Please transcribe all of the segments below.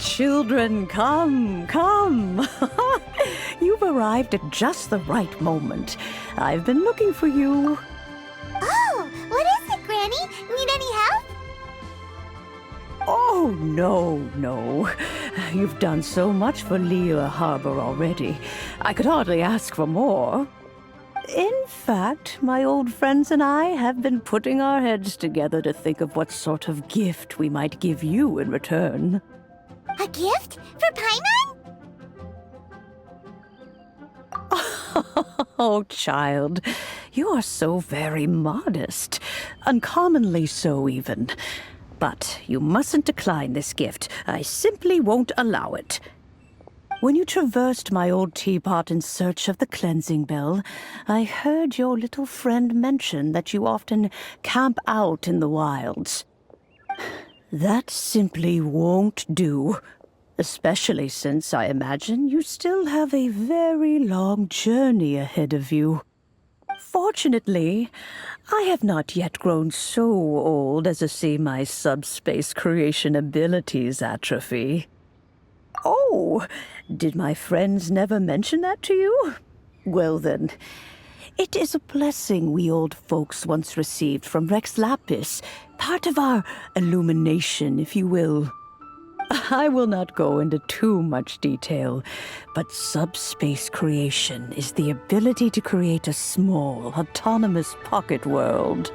Children, come, come. You've arrived at just the right moment. I've been looking for you. Oh, what is it, Granny? Need any help? Oh, no. You've done so much for Liyue Harbor already. I could hardly ask for more. In fact, my old friends and I have been putting our heads together to think of what sort of gift we might give you in return. A gift? For Paimon? Oh, child, you are so very modest. Uncommonly so, even. But you mustn't decline this gift. I simply won't allow it. When you traversed my old teapot in search of the cleansing bell, I heard your little friend mention that you often camp out in the wilds. That simply won't do, especially since I imagine you still have a very long journey ahead of you. Fortunately, I have not yet grown so old as to see my subspace creation abilities atrophy. Oh, did my friends never mention that to you? Well then, it is a blessing we old folks once received from Rex Lapis, part of our illumination, if you will. I will not go into too much detail, but subspace creation is the ability to create a small, autonomous pocket world.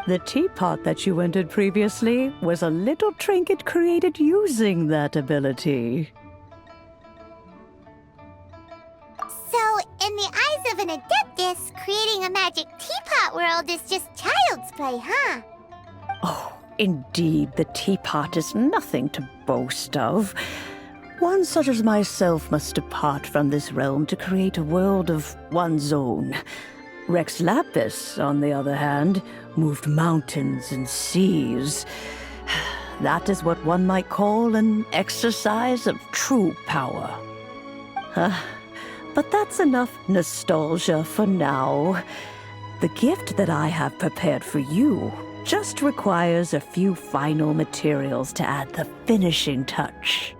The teapot that you entered previously was a little trinket created using that ability. So, in the eyes of an Adeptus, creating a magic teapot world is just child's play, huh? Oh, indeed, the teapot is nothing to boast of. One such as myself must depart from this realm to create a world of one's own. Rex Lapis, on the other hand, moved mountains and seas. That is what one might call an exercise of true power. But that's enough nostalgia for now. The gift that I have prepared for you just requires a few final materials to add the finishing touch.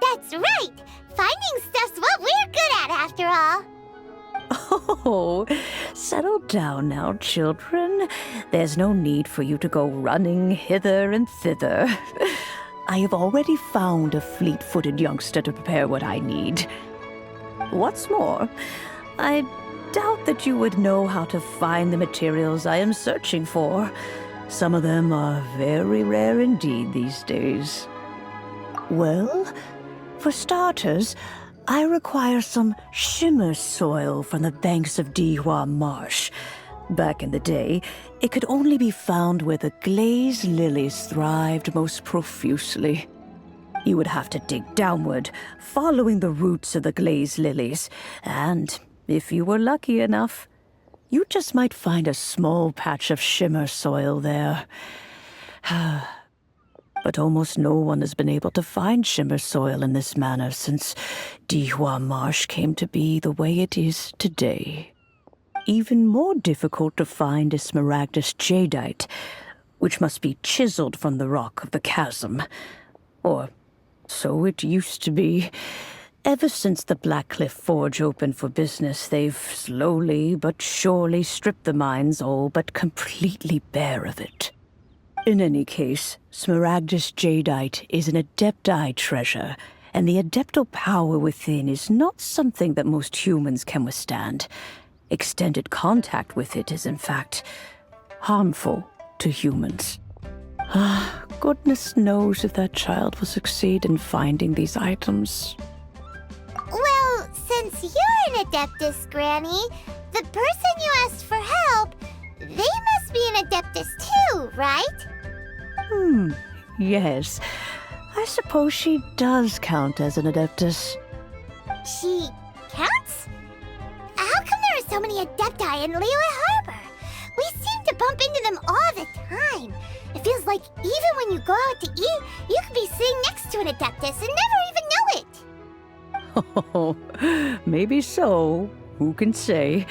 That's right! Finding stuff's what we're good at, after all. Oh, settle down now, children. There's no need for you to go running hither and thither. I have already found a fleet-footed youngster to prepare what I need. What's more, I doubt that you would know how to find the materials I am searching for. Some of them are very rare indeed these days. Well, for starters, I require some shimmer soil from the banks of Dihua Marsh. Back in the day, it could only be found where the glazed lilies thrived most profusely. You would have to dig downward, following the roots of the glazed lilies, and if you were lucky enough, you just might find a small patch of shimmer soil there. But almost no one has been able to find shimmer soil in this manner since Dihua Marsh came to be the way it is today. Even more difficult to find is smaragdus jadeite, which must be chiseled from the rock of the chasm. Or so it used to be. Ever since the Blackcliff Forge opened for business, they've slowly but surely stripped the mines all but completely bare of it. In any case, smaragdus jadeite is an adepti treasure, and the adeptal power within is not something that most humans can withstand. Extended contact with it is, in fact, harmful to humans. Goodness knows if that child will succeed in finding these items. Well, since you're an Adeptus, Granny, the person you asked for help, they must be an Adeptus too, right? Yes. I suppose she does count as an Adeptus. She counts? How come there are so many Adepti in Liyue Harbor? We seem to bump into them all the time. It feels like even when you go out to eat, you could be sitting next to an Adeptus and never even know it. Oh, maybe so. Who can say?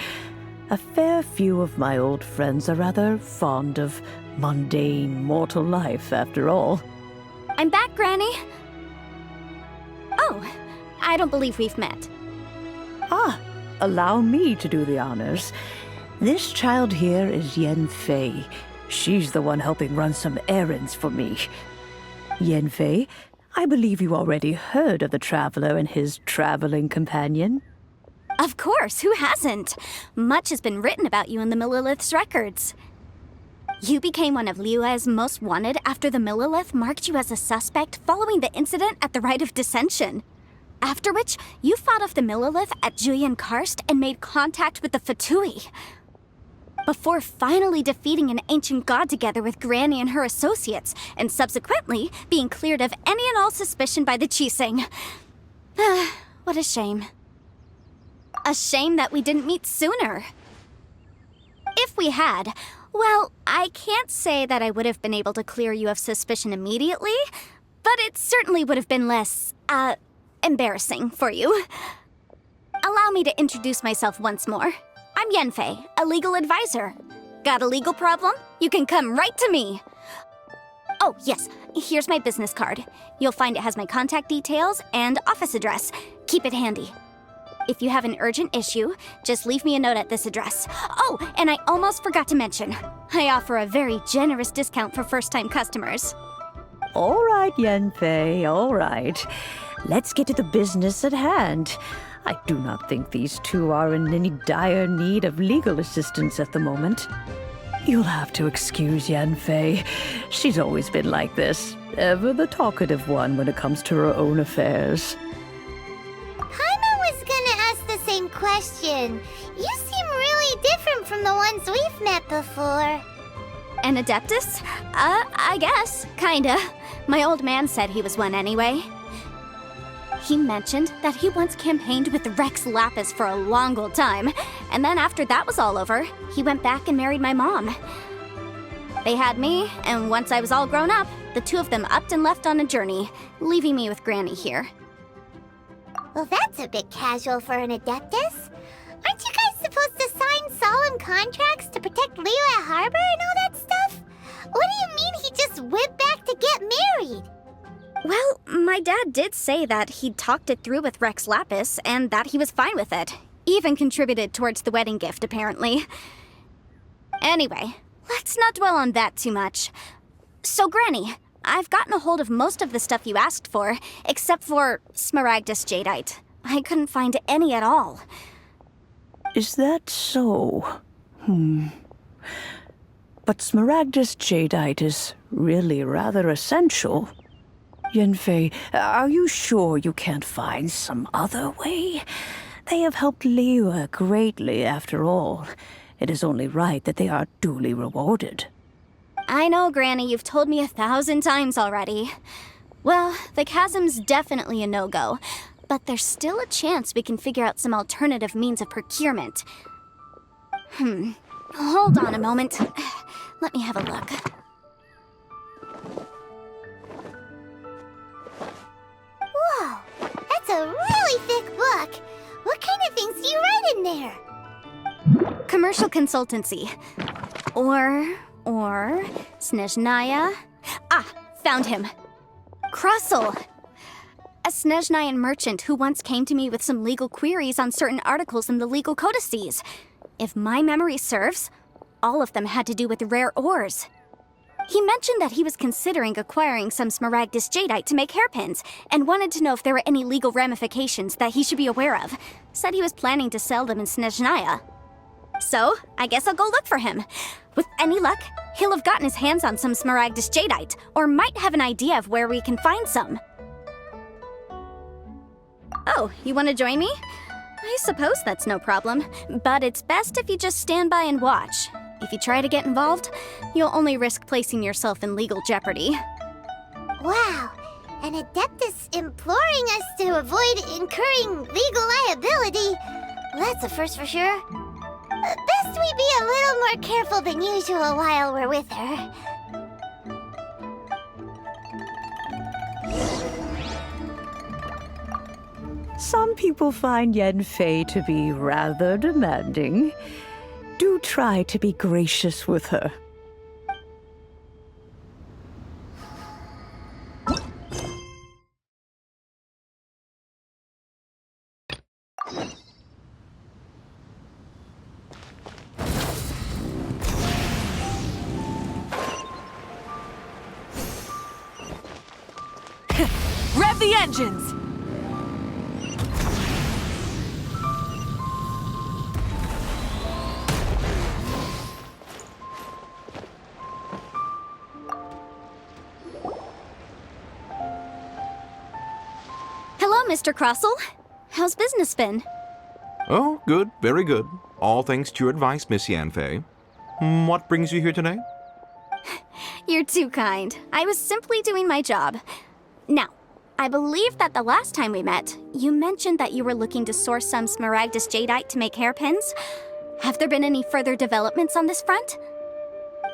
A fair few of my old friends are rather fond of mundane mortal life, after all. I'm back, Granny. No, I don't believe we've met. Ah, allow me to do the honors. This child here is Yanfei. She's the one helping run some errands for me. Yanfei, I believe you already heard of the Traveler and his traveling companion. Of course, who hasn't? Much has been written about you in the Millilith's records. You became one of Liyue's most wanted after the Millilith marked you as a suspect following the incident at the Rite of Dissension. After which, you fought off the Millilith at Julian Karst and made contact with the Fatui. Before finally defeating an ancient god together with Granny and her associates, and subsequently being cleared of any and all suspicion by the Chiseng. What a shame. A shame that we didn't meet sooner. If we had, well, I can't say that I would have been able to clear you of suspicion immediately, but it certainly would have been less, embarrassing for you. Allow me to introduce myself once more. I'm Yanfei, a legal advisor. Got a legal problem? You can come right to me. Oh, yes, here's my business card. You'll find it has my contact details and office address. Keep it handy. If you have an urgent issue, just leave me a note at this address. Oh, and I almost forgot to mention, I offer a very generous discount for first-time customers. All right, Yanfei, all right. Let's get to the business at hand. I do not think these two are in any dire need of legal assistance at the moment. You'll have to excuse Yanfei. She's always been like this, ever the talkative one when it comes to her own affairs. Paimon was gonna ask the same question. You seem really different from the ones we've met before. An Adeptus? I guess, kinda. My old man said he was one anyway. He mentioned that he once campaigned with Rex Lapis for a long old time, and then after that was all over, he went back and married my mom. They had me, and once I was all grown up, the two of them upped and left on a journey, leaving me with Granny here. Well, that's a bit casual for an Adeptus. Aren't you guys supposed to sign solemn contracts to protect Liyue Harbor and all that stuff? What do you mean he just went back to get married? Well, my dad did say that he'd talked it through with Rex Lapis and that he was fine with it. Even contributed towards the wedding gift, apparently. Anyway, let's not dwell on that too much. So, Granny, I've gotten a hold of most of the stuff you asked for, except for Smaragdus Jadeite. I couldn't find any at all. Is that so? But Smaragdus Jadeite is really rather essential. Yanfei, are you sure you can't find some other way? They have helped Liyue greatly, after all. It is only right that they are duly rewarded. I know, Granny, you've told me 1,000 times already. Well, the chasm's definitely a no-go, but there's still a chance we can figure out some alternative means of procurement. Hold on a moment. Let me have a look. Whoa, that's a really thick book. What kind of things do you write in there? Commercial consultancy. Or Snezhnaya. Ah, found him. Krusel. A Snezhnayan merchant who once came to me with some legal queries on certain articles in the legal codices. If my memory serves, all of them had to do with rare ores. He mentioned that he was considering acquiring some Smaragdus Jadeite to make hairpins, and wanted to know if there were any legal ramifications that he should be aware of. Said he was planning to sell them in Snezhnaya. So, I guess I'll go look for him. With any luck, he'll have gotten his hands on some Smaragdus Jadeite, or might have an idea of where we can find some. Oh, you want to join me? I suppose that's no problem, but it's best if you just stand by and watch. If you try to get involved, you'll only risk placing yourself in legal jeopardy. Wow, an Adeptus imploring us to avoid incurring legal liability. Well, that's a first for sure. Best we be a little more careful than usual while we're with her. Some people find Yanfei to be rather demanding. Do try to be gracious with her. Rev the engines! Hello, Mr. Crossell. How's business been? Oh, good, very good. All thanks to your advice, Miss Yanfei. What brings you here today? You're too kind. I was simply doing my job. Now, I believe that the last time we met, you mentioned that you were looking to source some Smaragdus jadeite to make hairpins. Have there been any further developments on this front?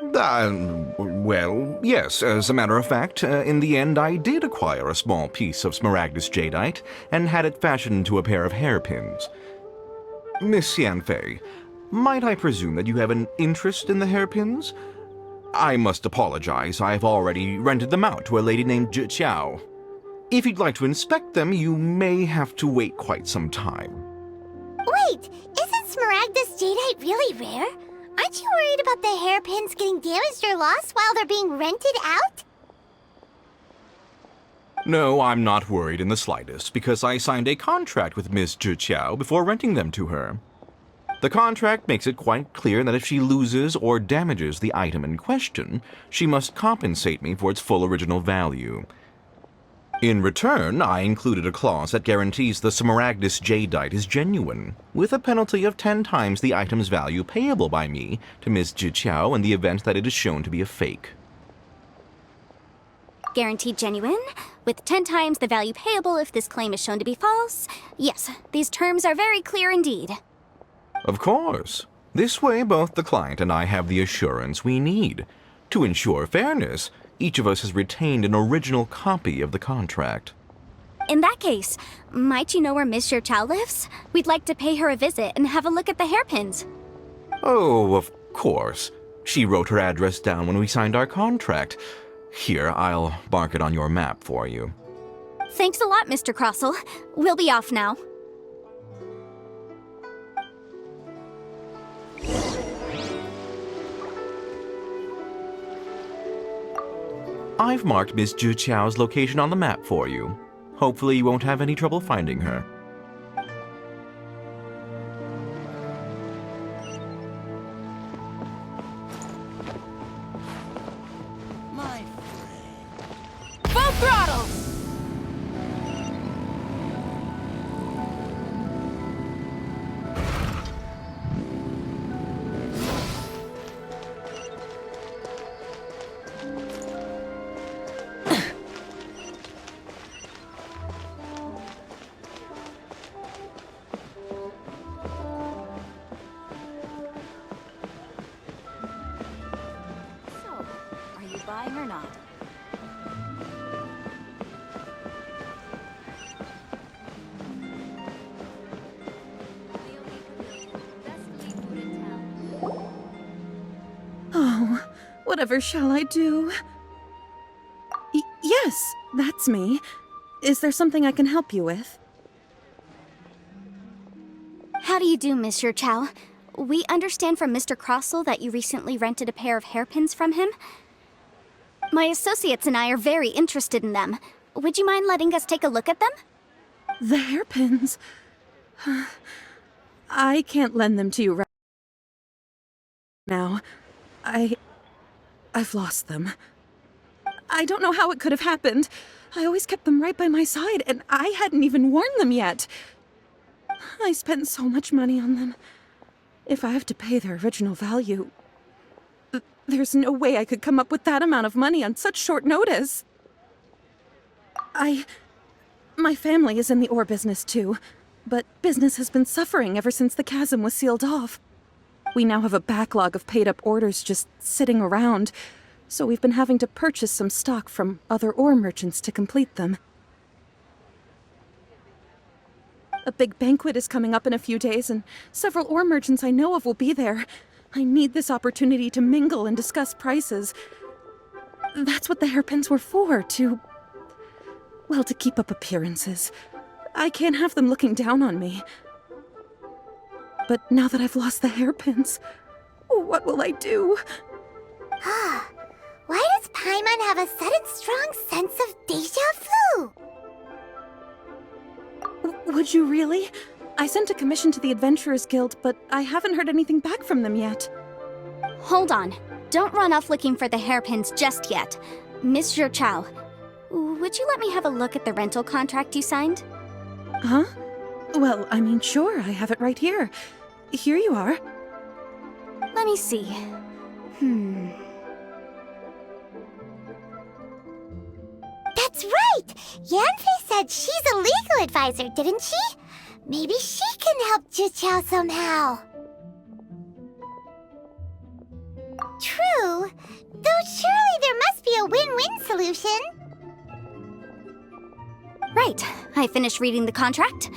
Well, yes. As a matter of fact, in the end, I did acquire a small piece of Smaragdus jadeite and had it fashioned into a pair of hairpins. Miss Yanfei, might I presume that you have an interest in the hairpins? I must apologize. I've already rented them out to a lady named Zhi Qiao. If you'd like to inspect them, you may have to wait quite some time. Wait, isn't Smaragdus jadeite really rare? Aren't you worried about the hairpins getting damaged or lost while they're being rented out? No, I'm not worried in the slightest, because I signed a contract with Miss Zhi Qiao before renting them to her. The contract makes it quite clear that if she loses or damages the item in question, she must compensate me for its full original value. In return, I included a clause that guarantees the Smaragdus jadeite is genuine, with a penalty of 10 times the item's value payable by me to Miss Zhi Qiao in the event that it is shown to be a fake. Guaranteed genuine, with 10 times the value payable if this claim is shown to be false. Yes, these terms are very clear indeed. Of course. This way, both the client and I have the assurance we need. To ensure fairness, each of us has retained an original copy of the contract. In that case, might you know where Miss Zhi Qiao lives? We'd like to pay her a visit and have a look at the hairpins. Oh, of course. She wrote her address down when we signed our contract. Here, I'll mark it on your map for you. Thanks a lot, Mr. Crossell. We'll be off now. I've marked Miss Zhi Qiao's location on the map for you. Hopefully you won't have any trouble finding her. My friend. Full throttle! Buying or not? Oh, whatever shall I do? Yes, that's me. Is there something I can help you with? How do you do, Miss Zhi Qiao? We understand from Mr. Crossell that you recently rented a pair of hairpins from him. My associates and I are very interested in them. Would you mind letting us take a look at them? The hairpins. I can't lend them to you right now. I've lost them. I don't know how it could have happened. I always kept them right by my side, and I hadn't even worn them yet. I spent so much money on them. If I have to pay their original value, there's no way I could come up with that amount of money on such short notice. My family is in the ore business too, but business has been suffering ever since the chasm was sealed off. We now have a backlog of paid-up orders just sitting around, so we've been having to purchase some stock from other ore merchants to complete them. A big banquet is coming up in a few days, and several ore merchants I know of will be there. I need this opportunity to mingle and discuss prices. That's what the hairpins were for, to keep up appearances. I can't have them looking down on me. but now that I've lost the hairpins, what will I do? Why does Paimon have a sudden strong sense of deja vu? Would you really? I sent a commission to the Adventurers Guild, but I haven't heard anything back from them yet. Hold on. Don't run off looking for the hairpins just yet. Miss Zhu Chao, would you let me have a look at the rental contract you signed? Huh? Well, I mean, sure, I have it right here. Here you are. Let me see. That's right! Yanfei said she's a legal advisor, didn't she? Maybe she can help Zhu somehow. True, though surely there must be a win-win solution. Right. I finished reading the contract.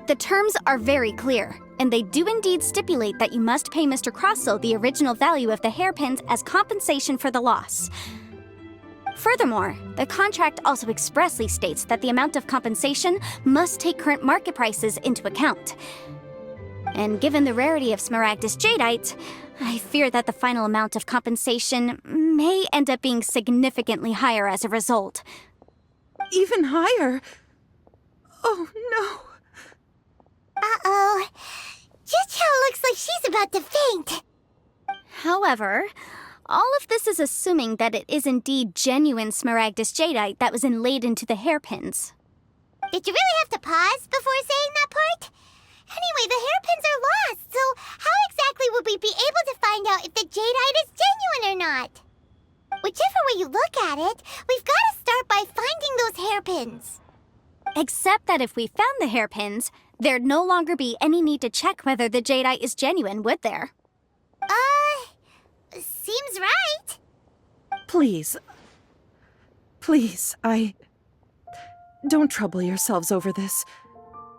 The terms are very clear, and they do indeed stipulate that you must pay Mr. Crossel the original value of the hairpins as compensation for the loss. Furthermore, the contract also expressly states that the amount of compensation must take current market prices into account. And given the rarity of Smaragdus Jadeite, I fear that the final amount of compensation may end up being significantly higher as a result. Even higher? Oh, no. Uh-oh. Zhu looks like she's about to faint. However, all of this is assuming that it is indeed genuine Smaragdus Jadeite that was inlaid into the hairpins. Did you really have to pause before saying that part? Anyway, the hairpins are lost, so how exactly would we be able to find out if the Jadeite is genuine or not? Whichever way you look at it, we've got to start by finding those hairpins. Except that if we found the hairpins, there'd no longer be any need to check whether the Jadeite is genuine, would there? Seems right. Please. Please, Don't trouble yourselves over this.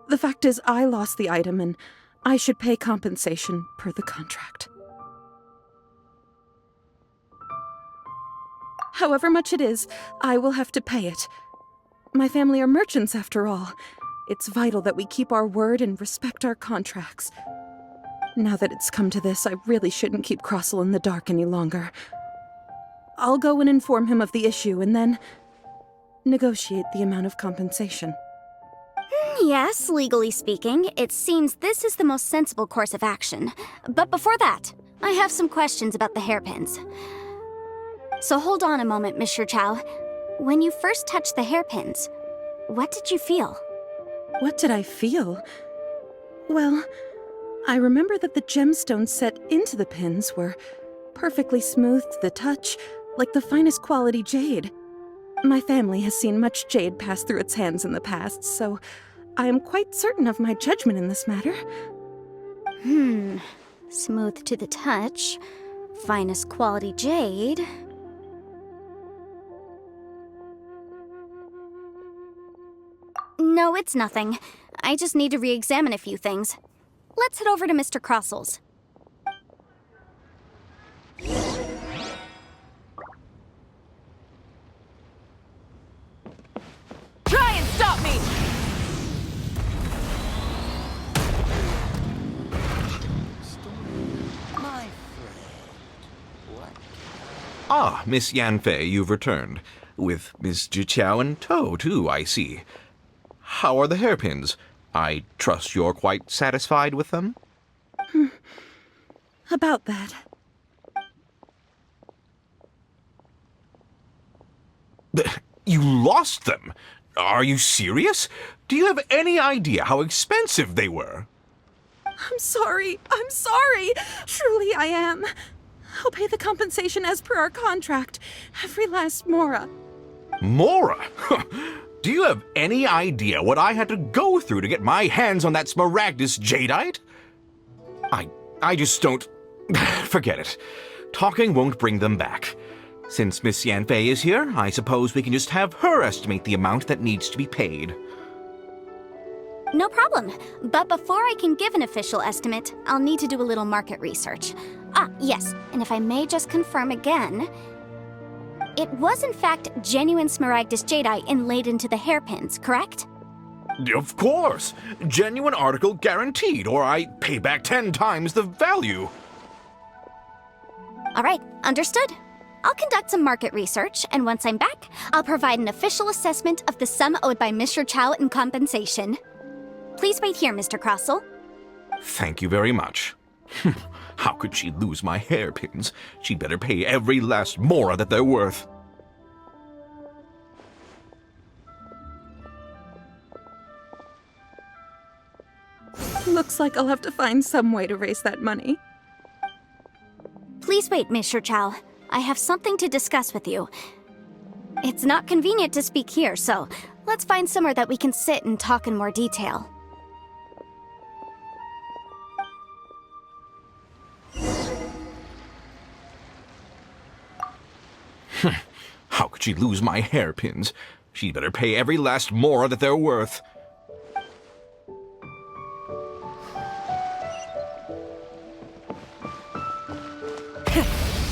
The fact is, I lost the item and I should pay compensation per the contract. However much it is, I will have to pay it. My family are merchants, after all. It's vital that we keep our word and respect our contracts. Now that it's come to this, I really shouldn't keep Crossel in the dark any longer. I'll go and inform him of the issue and then negotiate the amount of compensation. Yes, legally speaking, it seems this is the most sensible course of action. But before that, I have some questions about the hairpins. So hold on a moment, Miss Chao. When you first touched the hairpins, what did you feel? What did I feel? Well, I remember that the gemstones set into the pins were perfectly smooth to the touch, like the finest quality jade. My family has seen much jade pass through its hands in the past, so I am quite certain of my judgment in this matter. Smooth to the touch, finest quality jade. No, it's nothing. I just need to re-examine a few things. Let's head over to Mr. Crossel's. Try and stop me! My friend, what? Ah, Miss Yanfei, you've returned. With Miss Zhu in tow, too, I see. How are the hairpins? I trust you're quite satisfied with them? About that. You lost them? Are you serious? Do you have any idea how expensive they were? I'm sorry. Truly I am. I'll pay the compensation as per our contract. Every last mora. Mora? Do you have any idea what I had to go through to get my hands on that Smaragdus Jadeite? I just don't... Forget it. Talking won't bring them back. Since Miss Yanfei is here, I suppose we can just have her estimate the amount that needs to be paid. No problem. But before I can give an official estimate, I'll need to do a little market research. Ah, yes, and if I may just confirm again, it was in fact genuine Smaragdus Jadeite inlaid into the hairpins, correct? Of course! Genuine article guaranteed, or I pay back 10 times the value. All right, understood. I'll conduct some market research, and once I'm back, I'll provide an official assessment of the sum owed by Mr. Chow in compensation. Please wait here, Mr. Crossell. Thank you very much. How could she lose my hairpins? She'd better pay every last mora that they're worth. Looks like I'll have to find some way to raise that money. Please wait, Mr. Chow. I have something to discuss with you. It's not convenient to speak here, so let's find somewhere that we can sit and talk in more detail. How could she lose my hairpins? She'd better pay every last mora that they're worth.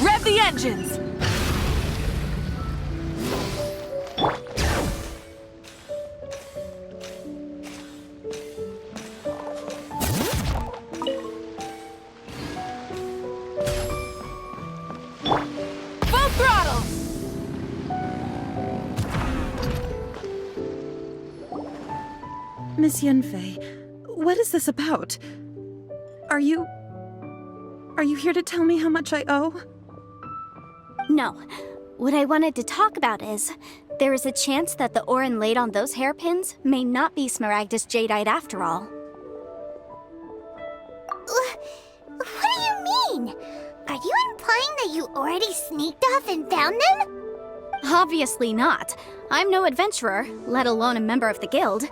Rev the engines! Full throttle! Miss Yunfei, what is this about? Are you here to tell me how much I owe? No. What I wanted to talk about is, there is a chance that the Orin laid on those hairpins may not be Smaragdus Jadeite after all. What do you mean? Are you implying that you already sneaked off and found them? Obviously not. I'm no adventurer, let alone a member of the guild.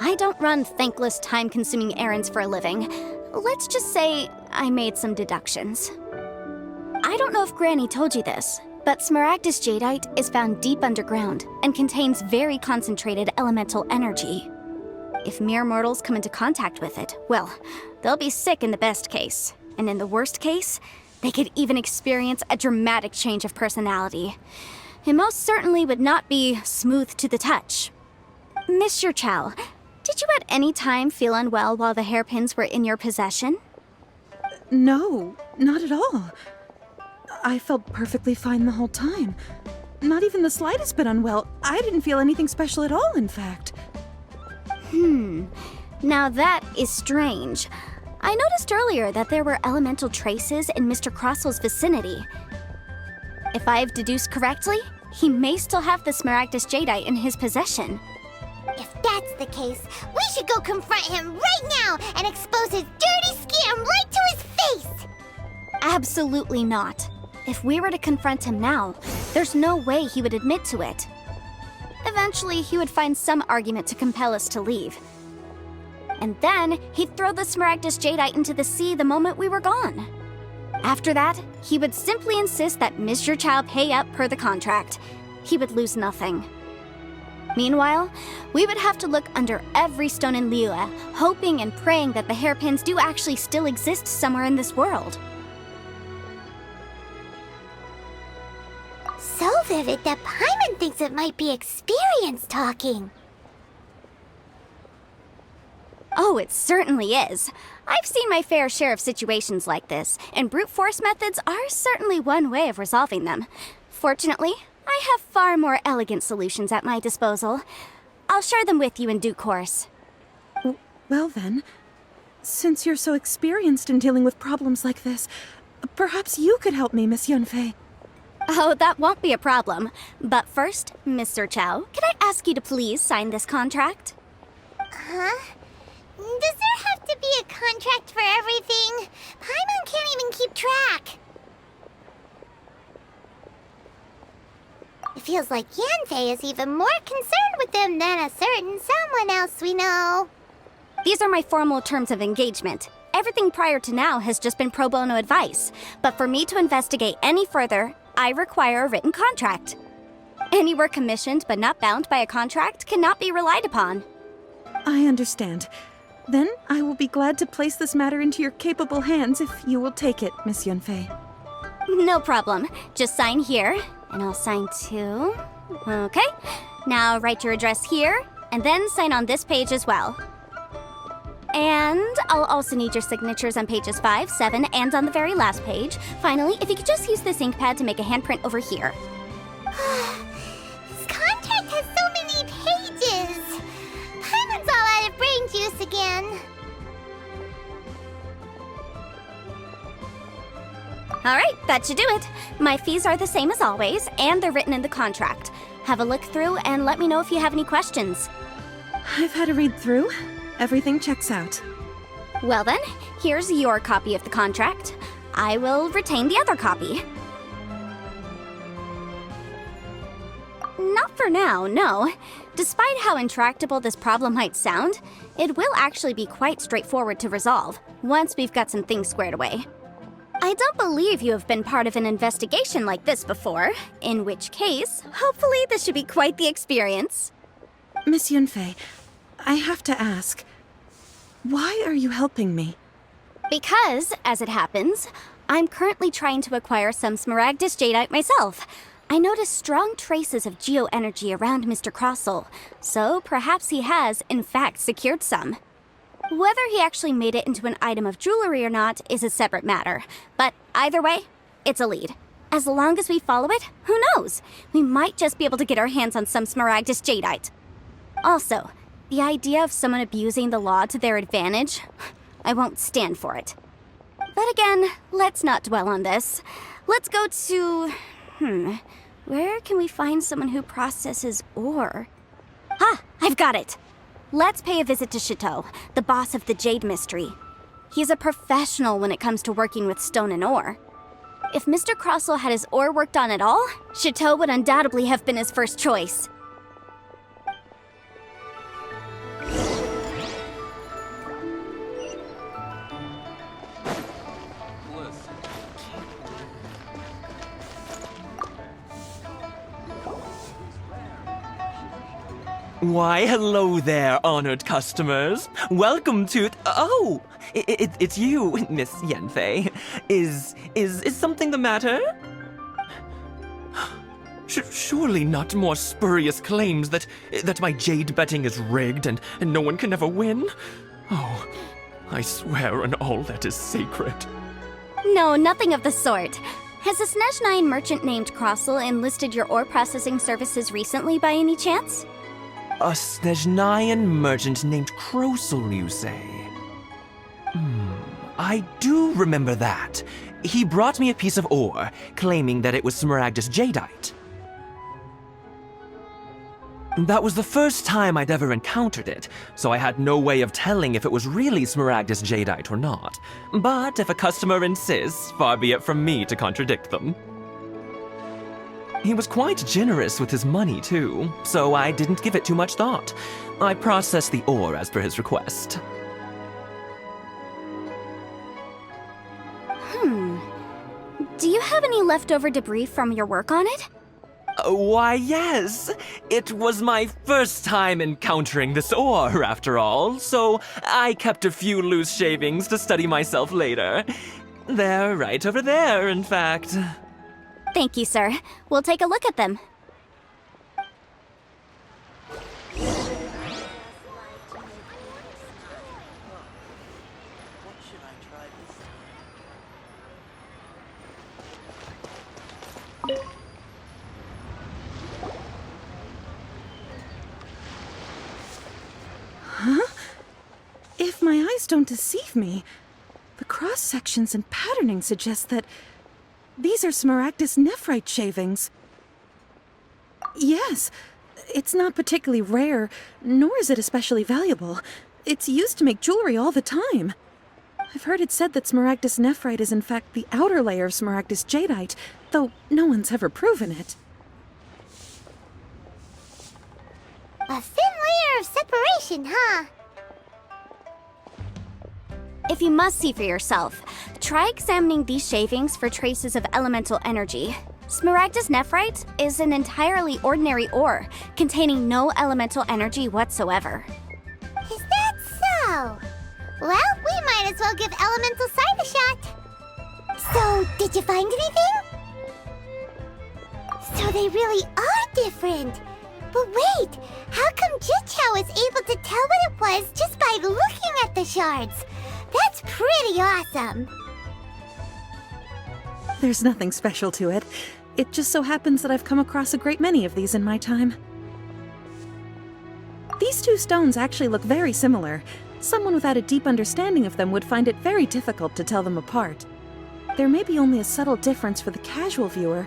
I don't run thankless, time-consuming errands for a living. Let's just say I made some deductions. I don't know if Granny told you this, but Smaragdus Jadeite is found deep underground and contains very concentrated elemental energy. If mere mortals come into contact with it, well, they'll be sick in the best case. And in the worst case, they could even experience a dramatic change of personality. It most certainly would not be smooth to the touch. Mr. Chow, did you at any time feel unwell while the hairpins were in your possession? No, not at all. I felt perfectly fine the whole time. Not even the slightest bit unwell. I didn't feel anything special at all, in fact. Now that is strange. I noticed earlier that there were elemental traces in Mr. Crossell's vicinity. If I've deduced correctly, he may still have the Smaragdus Jadeite in his possession. If that's the case, we should go confront him right now and expose his dirty scam right to his face! Absolutely not. If we were to confront him now, there's no way he would admit to it. Eventually, he would find some argument to compel us to leave. And then, he'd throw the Smaragdus Jadeite into the sea the moment we were gone. After that, he would simply insist that Mr. Chow pay up per the contract. He would lose nothing. Meanwhile, we would have to look under every stone in Liyue, hoping and praying that the hairpins do actually still exist somewhere in this world. So vivid that Paimon thinks it might be experience talking. Oh, it certainly is. I've seen my fair share of situations like this, and brute force methods are certainly one way of resolving them. Fortunately, I have far more elegant solutions at my disposal. I'll share them with you in due course. Well then, since you're so experienced in dealing with problems like this, perhaps you could help me, Miss Yunfei. Oh, that won't be a problem. But first, Mr. Chow, could I ask you to please sign this contract? Huh? Does there have to be a contract for everything? Paimon can't even keep track. It feels like Yanfei is even more concerned with them than a certain someone else we know. These are my formal terms of engagement. Everything prior to now has just been pro bono advice. But for me to investigate any further, I require a written contract. Any work commissioned but not bound by a contract cannot be relied upon. I understand. Then I will be glad to place this matter into your capable hands if you will take it, Miss Yunfei. No problem. Just sign here, and I'll sign too. Okay. Now write your address here, And then sign on this page as well. And I'll also need your signatures on pages 5, 7, and on the very last page. Finally, if you could just use this ink pad to make a handprint over here. This contract has so many pages. Paimon's all out of brain juice again. Alright, that should do it. My fees are the same as always, and they're written in the contract. Have a look through and let me know if you have any questions. I've had a read through. Everything checks out. Well then, here's your copy of the contract. I will retain the other copy. Not for now, no. Despite how intractable this problem might sound, it will actually be quite straightforward to resolve, once we've got some things squared away. I don't believe you have been part of an investigation like this before, in which case, hopefully this should be quite the experience. Miss Yunfei, I have to ask, why are you helping me? Because, as it happens, I'm currently trying to acquire some Smaragdus Jadeite myself. I noticed strong traces of geoenergy around Mr. Crossel, so perhaps he has, in fact, secured some. Whether he actually made it into an item of jewelry or not is a separate matter, but either way, it's a lead. As long as we follow it, who knows? We might just be able to get our hands on some Smaragdus Jadeite. Also, the idea of someone abusing the law to their advantage, I won't stand for it. But again, let's not dwell on this. Let's go to... where can we find someone who processes ore? Ah, I've got it! Let's pay a visit to Chateau, the boss of the Jade Mystery. He's a professional when it comes to working with stone and ore. If Mr. Crossel had his ore worked on at all, Chateau would undoubtedly have been his first choice. Why, hello there, honored customers. Welcome to... Oh! It's you, Miss Yanfei. Is something the matter? Surely not more spurious claims that my jade betting is rigged and no one can ever win? Oh, I swear on all that is sacred. No, nothing of the sort. Has a Snezhnyan merchant named Crossel enlisted your ore processing services recently by any chance? A Snezhnyan merchant named Crossel, you say? I do remember that. He brought me a piece of ore, claiming that it was Smaragdus Jadeite. That was the first time I'd ever encountered it, so I had no way of telling if it was really Smaragdus Jadeite or not. But if a customer insists, far be it from me to contradict them. He was quite generous with his money, too, so I didn't give it too much thought. I processed the ore as per his request. Do you have any leftover debris from your work on it? Why, yes. It was my first time encountering this ore, after all, so I kept a few loose shavings to study myself later. They're right over there, in fact. Thank you, sir. We'll take a look at them. What should I try this time? If my eyes don't deceive me, the cross-sections and patterning suggest that these are Smaragdus nephrite shavings. Yes, it's not particularly rare, nor is it especially valuable. It's used to make jewelry all the time. I've heard it said that Smaragdus nephrite is in fact the outer layer of Smaragdus jadeite, though no one's ever proven it. A thin layer of separation, huh? If you must see for yourself, try examining these shavings for traces of elemental energy. Smaragdus nephrite is an entirely ordinary ore, containing no elemental energy whatsoever. Is that so? Well, we might as well give Elemental Sight a shot. So, did you find anything? So they really are different. But wait, how come Jichao was able to tell what it was just by looking at the shards? That's pretty awesome. There's nothing special to it. It just so happens that I've come across a great many of these in my time. These two stones actually look very similar. Someone without a deep understanding of them would find it very difficult to tell them apart. There may be only a subtle difference for the casual viewer,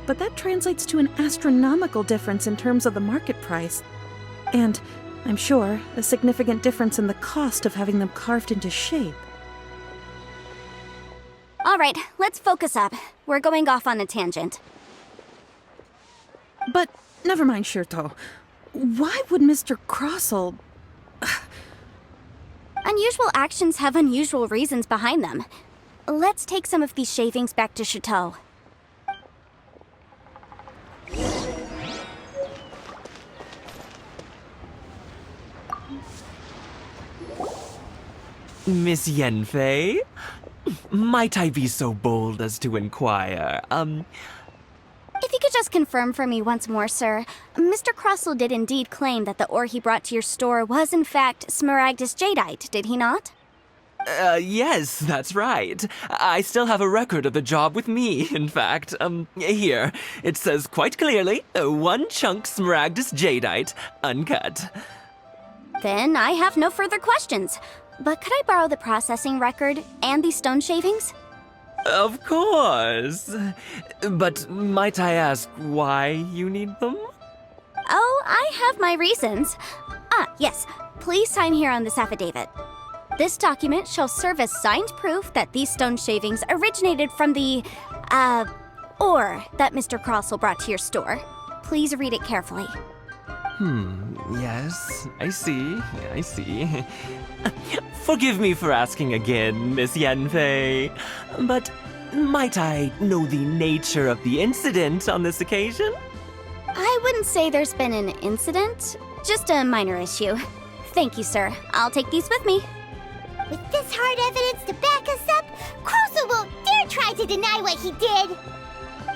but that translates to an astronomical difference in terms of the market price. And, I'm sure, a significant difference in the cost of having them carved into shape. All right, let's focus up. We're going off on a tangent. But, never mind, Shirto. Why would Mr. Crossell... Unusual actions have unusual reasons behind them. Let's take some of these shavings back to Chateau. Miss Yenfei? Might I be so bold as to inquire, If you could just confirm for me once more, sir. Mr. Crossell did indeed claim that the ore he brought to your store was in fact Smaragdus Jadeite, did he not? Yes, that's right. I still have a record of the job with me, in fact. Here. It says quite clearly, 1 chunk Smaragdus Jadeite, uncut. Then I have no further questions. But could I borrow the processing record and these stone shavings? Of course. But might I ask why you need them? Oh, I have my reasons. Yes. Please sign here on this affidavit. This document shall serve as signed proof that these stone shavings originated from the, ore that Mr. Crossell brought to your store. Please read it carefully. Yes, I see. Forgive me for asking again, Miss Yenfei, but might I know the nature of the incident on this occasion? I wouldn't say there's been an incident, just a minor issue. Thank you, sir. I'll take these with me. With this hard evidence to back us up, Crossell won't dare try to deny what he did.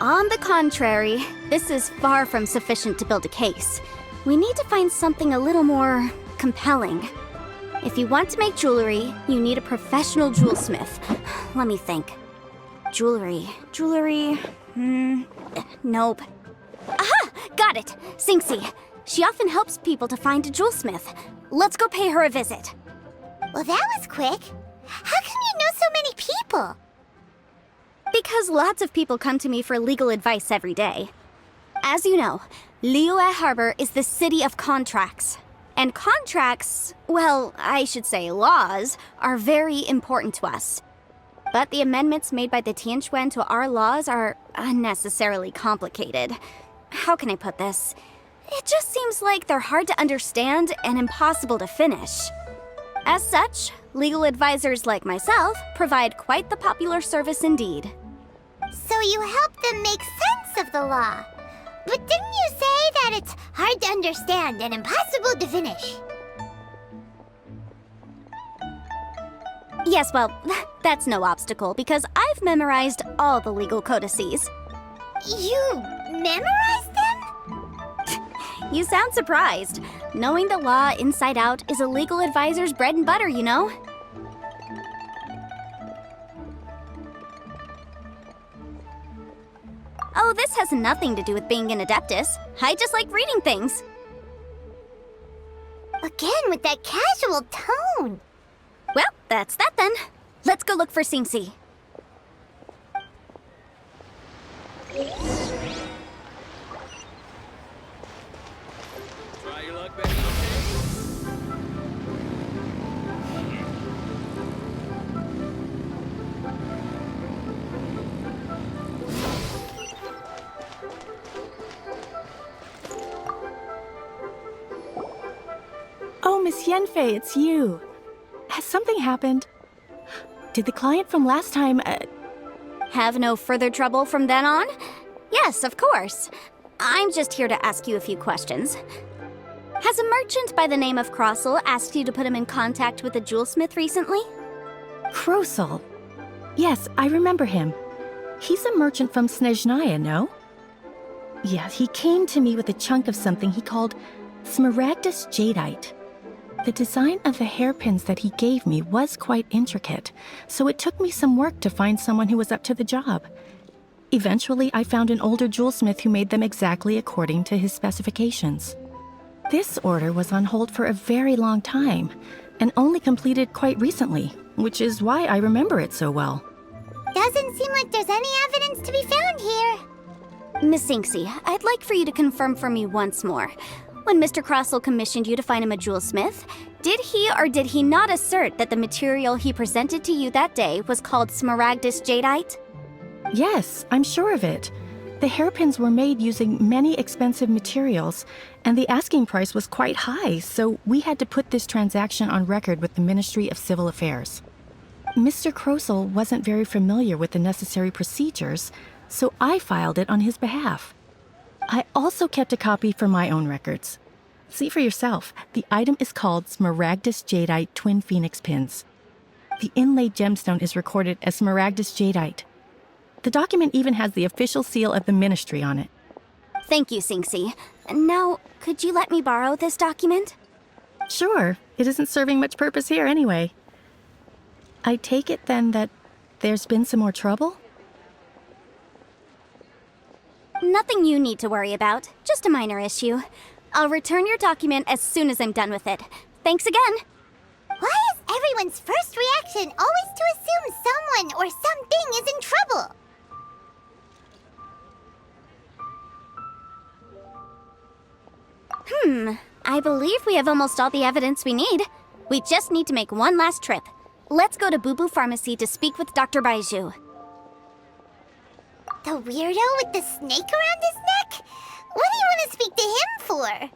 On the contrary, this is far from sufficient to build a case. We need to find something a little more compelling. If you want to make jewelry, you need a professional jewelsmith. Let me think. Jewelry. Nope. Aha! Got it! Sinxi. She often helps people to find a jewelsmith. Let's go pay her a visit. Well, that was quick. How come you know so many people? Because lots of people come to me for legal advice every day. As you know, Liyue Harbor is the city of contracts. And contracts, well, I should say laws, are very important to us. But the amendments made by the Tianquan to our laws are unnecessarily complicated. How can I put this? It just seems like they're hard to understand and impossible to finish. As such, legal advisors like myself provide quite the popular service indeed. So you help them make sense of the law. But didn't you say that it's hard to understand and impossible to finish? Yes, well, that's no obstacle because I've memorized all the legal codices. You memorized them? You sound surprised. Knowing the law inside out is a legal advisor's bread and butter, you know? Oh, this has nothing to do with being an adeptus. I just like reading things. Again with that casual tone. Well, that's that then. Let's go look for Sinxi. Try your luck, Betty. Oh, Miss Yenfei, it's you. Has something happened? Did the client from last time, Have no further trouble from then on? Yes, of course. I'm just here to ask you a few questions. Has a merchant by the name of Crossell asked you to put him in contact with a jewelsmith recently? Crossell? Yes, I remember him. He's a merchant from Snezhnaya, no? Yeah, he came to me with a chunk of something he called Smaragdus Jadeite. The design of the hairpins that he gave me was quite intricate, so it took me some work to find someone who was up to the job. Eventually, I found an older jewelsmith who made them exactly according to his specifications. This order was on hold for a very long time, and only completed quite recently, which is why I remember it so well. Doesn't seem like there's any evidence to be found here. Miss Sinksy, I'd like for you to confirm for me once more. When Mr. Crossell commissioned you to find him a jewelsmith, did he or did he not assert that the material he presented to you that day was called Smaragdus Jadeite? Yes, I'm sure of it. The hairpins were made using many expensive materials, and the asking price was quite high, so we had to put this transaction on record with the Ministry of Civil Affairs. Mr. Crossell wasn't very familiar with the necessary procedures, so I filed it on his behalf. I also kept a copy for my own records. See for yourself, the item is called Smaragdus Jadeite Twin Phoenix Pins. The inlaid gemstone is recorded as Smaragdus Jadeite. The document even has the official seal of the ministry on it. Thank you, Sinksy. Now, could you let me borrow this document? Sure, it isn't serving much purpose here anyway. I take it then that there's been some more trouble? Nothing you need to worry about, just a minor issue. I'll return your document as soon as I'm done with it. Thanks again! Why is everyone's first reaction always to assume someone or something is in trouble? I believe we have almost all the evidence we need. We just need to make one last trip. Let's go to Boo Boo Pharmacy to speak with Dr. Baiju. The weirdo with the snake around his neck? What do you want to speak to him for?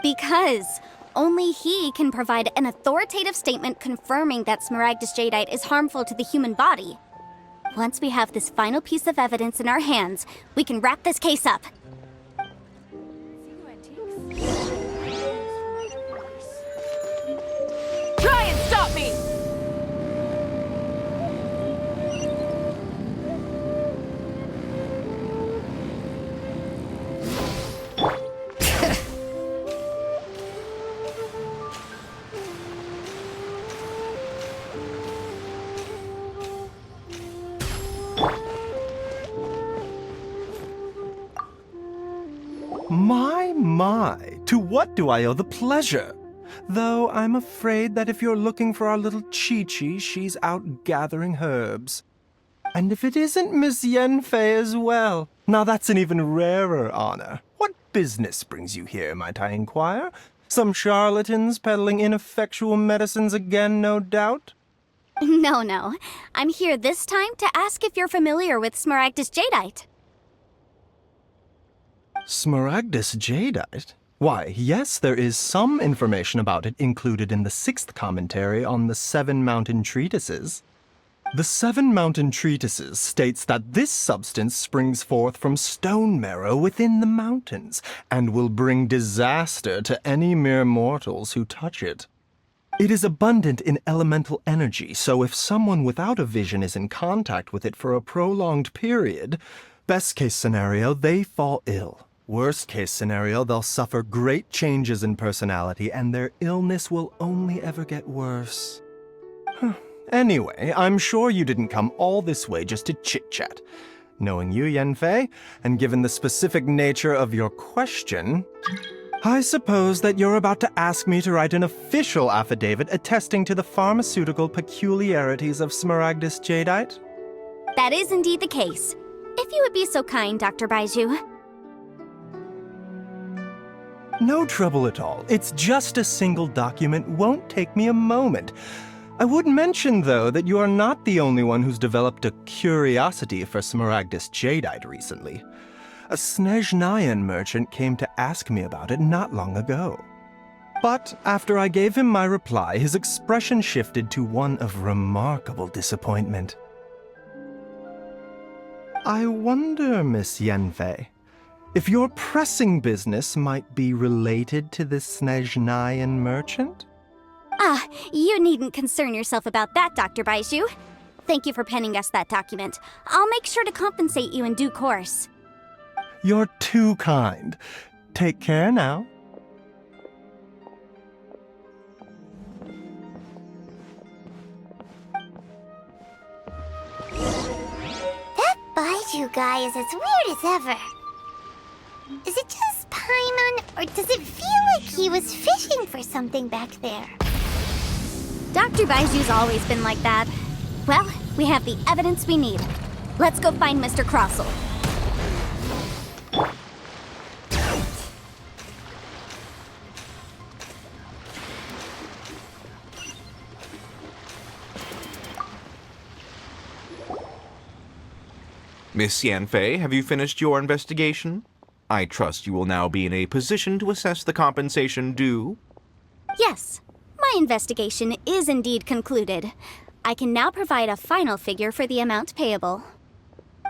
Because only he can provide an authoritative statement confirming that Smaragdus Jadeite is harmful to the human body. Once we have this final piece of evidence in our hands, we can wrap this case up. Try and stop me! My, to what do I owe the pleasure? Though I'm afraid that if you're looking for our little Chi-Chi, she's out gathering herbs. And if it isn't Miss Yenfei as well, now that's an even rarer honor. What business brings you here, might I inquire? Some charlatans peddling ineffectual medicines again, no doubt? No. I'm here this time to ask if you're familiar with Smaragdus Jadeite. Smaragdus Jadeite? Why, yes, there is some information about it included in the 6th commentary on the 7 Mountain Treatises. The 7 Mountain Treatises states that this substance springs forth from stone marrow within the mountains, and will bring disaster to any mere mortals who touch it. It is abundant in elemental energy, so if someone without a vision is in contact with it for a prolonged period, best case scenario, they fall ill. Worst case scenario, they'll suffer great changes in personality, and their illness will only ever get worse. Anyway, I'm sure you didn't come all this way just to chit-chat. Knowing you, Yenfei, and given the specific nature of your question, I suppose that you're about to ask me to write an official affidavit attesting to the pharmaceutical peculiarities of Smaragdus Jadeite? That is indeed the case. If you would be so kind, Dr. Baiju. No trouble at all. It's just a single document. Won't take me a moment. I would mention, though, that you are not the only one who's developed a curiosity for Smaragdus Jadeite recently. A Snezhnayan merchant came to ask me about it not long ago. But after I gave him my reply, his expression shifted to one of remarkable disappointment. I wonder, Miss Yenfei, if your pressing business might be related to this Snezhnayan merchant? You needn't concern yourself about that, Dr. Baiju. Thank you for penning us that document. I'll make sure to compensate you in due course. You're too kind. Take care now. That Baiju guy is as weird as ever. Is it just Paimon, or does it feel like he was fishing for something back there? Dr. Baiju's always been like that. Well, we have the evidence we need. Let's go find Mr. Crossell. Miss Yanfei, have you finished your investigation? I trust you will now be in a position to assess the compensation due. Yes, my investigation is indeed concluded. I can now provide a final figure for the amount payable.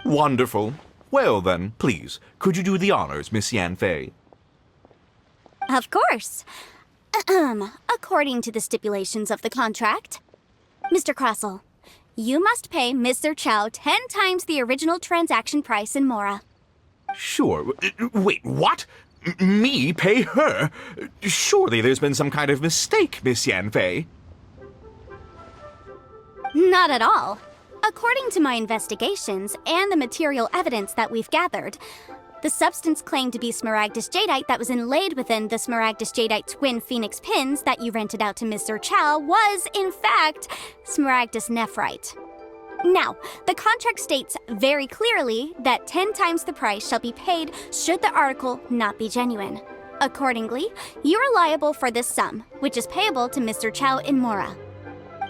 Wonderful. Well then, please, could you do the honors, Miss Yanfei? Of course. According to the stipulations of the contract, Mr. Crossell, you must pay Mr. Chow 10 times the original transaction price in Mora. Sure. Wait, what? Me pay her? Surely there's been some kind of mistake, Miss Yanfei. Not at all. According to my investigations and the material evidence that we've gathered, the substance claimed to be Smaragdus Jadeite that was inlaid within the Smaragdus Jadeite twin phoenix pins that you rented out to Mr. Chow was, in fact, Smaragdus Nephrite. Now, the contract states very clearly that 10 times the price shall be paid should the article not be genuine. Accordingly, you are liable for this sum, which is payable to Mr. Chow in Mora.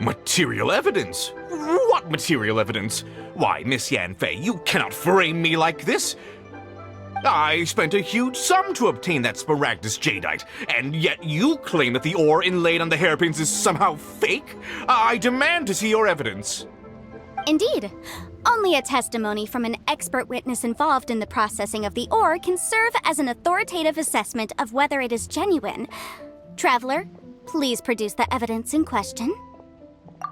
Material evidence? What material evidence? Why, Miss Yanfei, you cannot frame me like this. I spent a huge sum to obtain that Smaragdus Jadeite, and yet you claim that the ore inlaid on the hairpins is somehow fake? I demand to see your evidence. Indeed. Only a testimony from an expert witness involved in the processing of the ore can serve as an authoritative assessment of whether it is genuine. Traveler, please produce the evidence in question.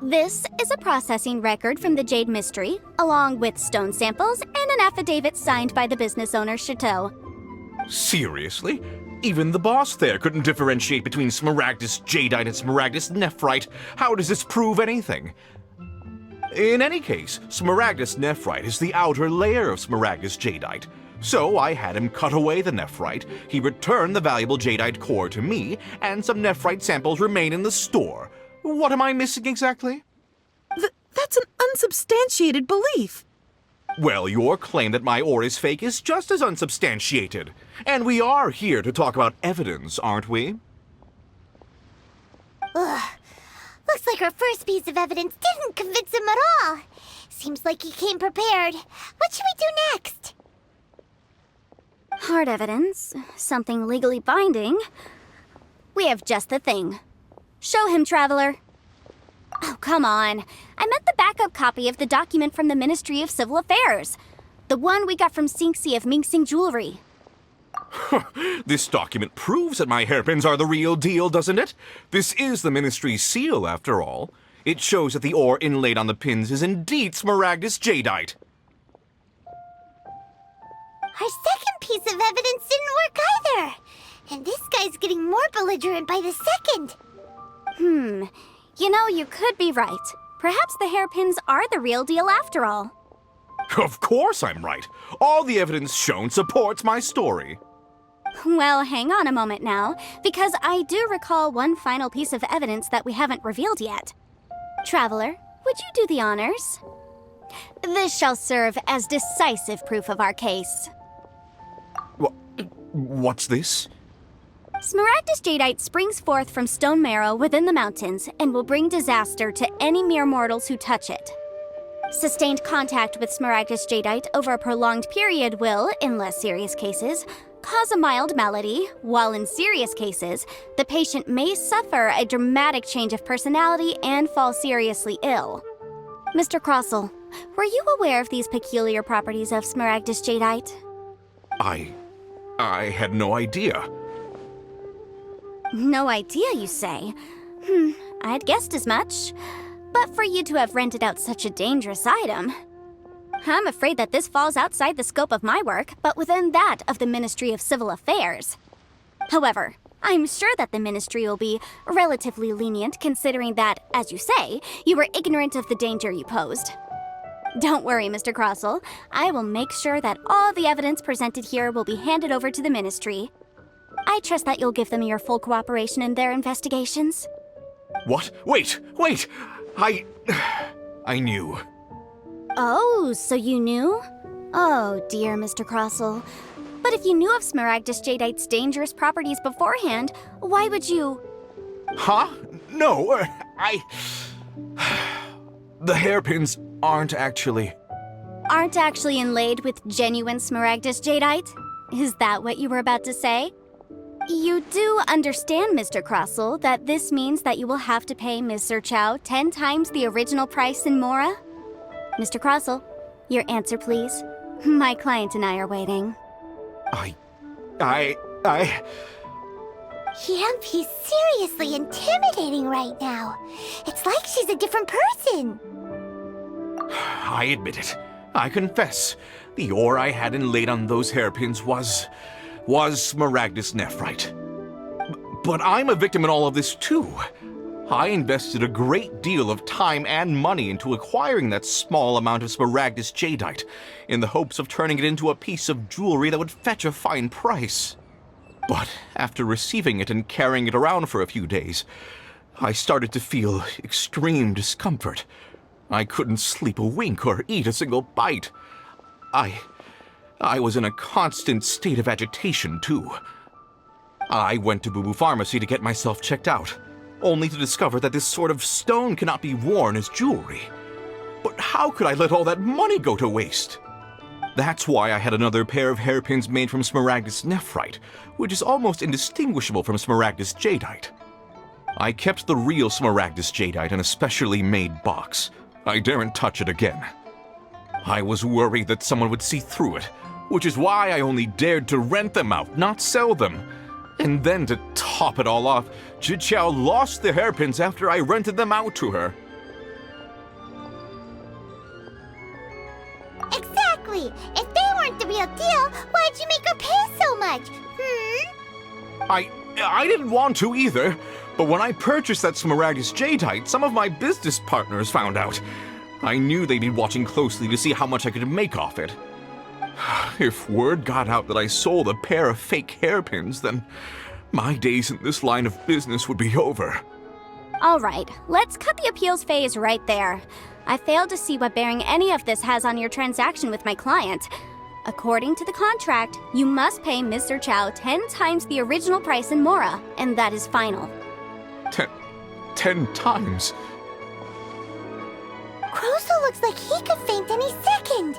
This is a processing record from the Jade Mystery, along with stone samples and an affidavit signed by the business owner, Chateau. Seriously? Even the boss there couldn't differentiate between Smaragdus Jadeite and Smaragdus Nephrite. How does this prove anything? In any case, Smaragdus Nephrite is the outer layer of Smaragdus Jadeite. So I had him cut away the Nephrite, he returned the valuable Jadeite core to me, and some Nephrite samples remain in the store. What am I missing exactly? That's an unsubstantiated belief. Well, your claim that my ore is fake is just as unsubstantiated. And we are here to talk about evidence, aren't we? Ugh. Looks like our first piece of evidence didn't convince him at all. Seems like he came prepared. What should we do next? Hard evidence, something legally binding. We have just the thing. Show him, Traveler. Oh, come on. I meant the backup copy of the document from the Ministry of Civil Affairs. The one we got from Xingxi of Mingxing Jewelry. This document proves that my hairpins are the real deal, doesn't it? This is the Ministry's seal, after all. It shows that the ore inlaid on the pins is indeed Smaragdus Jadeite. Our second piece of evidence didn't work either. And this guy's getting more belligerent by the second. You know, you could be right. Perhaps the hairpins are the real deal after all. Of course I'm right. All the evidence shown supports my story. Well, hang on a moment now, because I do recall one final piece of evidence that we haven't revealed yet. Traveler, would you do the honors? This shall serve as decisive proof of our case. What's this? Smaragdus Jadeite springs forth from stone marrow within the mountains and will bring disaster to any mere mortals who touch it. Sustained contact with Smaragdus Jadeite over a prolonged period will, in less serious cases, cause a mild malady, while in serious cases, the patient may suffer a dramatic change of personality and fall seriously ill. Mr. Crossell, were you aware of these peculiar properties of Smaragdus Jadeite? I had no idea. No idea, you say? I'd guessed as much. But for you to have rented out such a dangerous item... I'm afraid that this falls outside the scope of my work, but within that of the Ministry of Civil Affairs. However, I'm sure that the Ministry will be relatively lenient considering that, as you say, you were ignorant of the danger you posed. Don't worry, Mr. Crossell. I will make sure that all the evidence presented here will be handed over to the Ministry. I trust that you'll give them your full cooperation in their investigations. What? Wait! I knew. Oh, so you knew? Oh, dear Mr. Crossell. But if you knew of Smaragdus Jadeite's dangerous properties beforehand, why would you... Huh? No, The hairpins aren't actually inlaid with genuine Smaragdus Jadeite? Is that what you were about to say? You do understand, Mr. Crossell, that this means that you will have to pay Mr. Chow 10 times the original price in Mora? Mr. Crossell, your answer, please. My client and I are waiting. Yanfei's seriously intimidating right now. It's like she's a different person. I admit it. I confess. The ore I had inlaid on those hairpins was Smaragdus nephrite. But I'm a victim in all of this too. I invested a great deal of time and money into acquiring that small amount of Smaragdus Jadeite, in the hopes of turning it into a piece of jewelry that would fetch a fine price. But after receiving it and carrying it around for a few days, I started to feel extreme discomfort. I couldn't sleep a wink or eat a single bite. I was in a constant state of agitation, too. I went to Boo Boo Pharmacy to get myself checked out, only to discover that this sort of stone cannot be worn as jewelry. But how could I let all that money go to waste? That's why I had another pair of hairpins made from Smaragdus nephrite, which is almost indistinguishable from Smaragdus Jadeite. I kept the real Smaragdus Jadeite in a specially made box. I daren't touch it again. I was worried that someone would see through it, which is why I only dared to rent them out, not sell them. And then to top it all off, Jiqiao lost the hairpins after I rented them out to her. Exactly! If they weren't the real deal, why'd you make her pay so much? I didn't want to either, but when I purchased that Smaragdus Jadeite, some of my business partners found out. I knew they'd be watching closely to see how much I could make off it. If word got out that I sold a pair of fake hairpins, then my days in this line of business would be over. All right, let's cut the appeals phase right there. I failed to see what bearing any of this has on your transaction with my client. According to the contract, you must pay Mr. Chow 10 times the original price in Mora, and that is final. 10 times? Crossell looks like he could faint any second.